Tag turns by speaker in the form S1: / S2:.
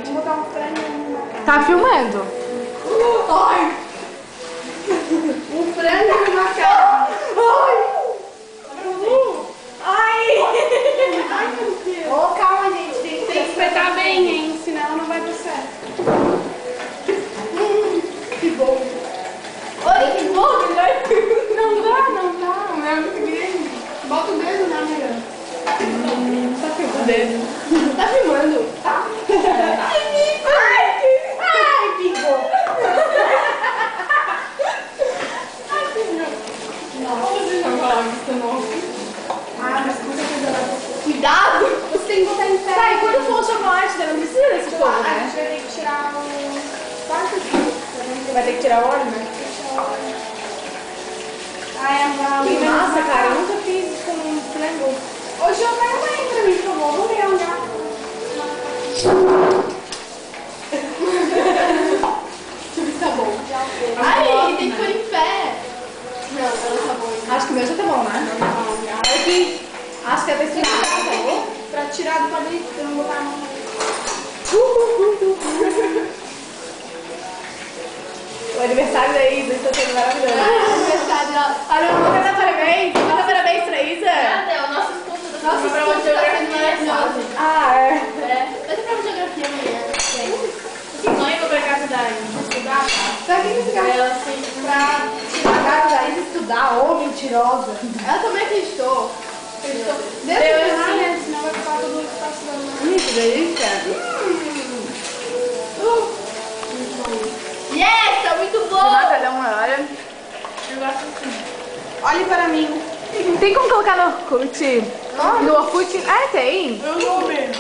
S1: de botar um frango.
S2: Tá filmando?
S1: Ai! Um frango e uma carne. Ai! Ai, meu Deus! Ô, calma, gente. Tem que espetar bem, hein? Senão não vai dar certo. Que bom. Olha que bom, melhor. Não dá, não dá. Não é muito grande. Bota o dedo na Miranda. Tá filmando. O dedo. Tá filmando? Tá. Ai, Pico. Ah, mas com certeza. Cuidado! Você tem que botar em pé. Tá, e quando for o chocolate, não precisa desse fogo, né? A gente vai ter que tirar o quarto aqui.
S2: Vai ter que tirar o óleo, né?
S1: Ai, a
S2: Que massa, cara. Eu nunca fiz com frango.
S1: Ô, Gil, pega uma aí pra mim, por favor. Vamos ver onde Deixa eu ver se tá bom. Ai, tem que pôr em pé. Não, não tá bom.
S2: Acho que o meu já tá bom, né? Acho que é pra tirar, tá bom?
S1: Pra tirar do palito, pra eu não botar a mão.
S2: O aniversário da Isa está sendo maravilhoso.
S1: Aniversário, ó.
S2: Olha, vamos cantar parabéns. Vamos parabéns pra Isa.
S3: Cadê? O nosso escudo do
S1: Nossa,
S3: prova de geografia
S1: maravilhoso.
S2: Ah, é.
S3: Vai ter prova de geografia amanhã. Que mãe vai pra casa da Isa estudar, tá?
S1: Sabe o que você quer?
S3: Ela assim,
S1: Pra tirar a cara da Isa estudar, ô mentirosa. Ela também acreditou. Acreditou. Deixa eu tirar, né? Senão vai ficar todo espaço da mão.
S2: Que delícia.
S3: yes, tá muito bom!
S2: Renata, dá uma olha.
S3: Eu gosto assim.
S1: Olhe para mim.
S2: Tem como colocar no Orkut? No Orkut? Ah, tem.
S1: Eu vou ver.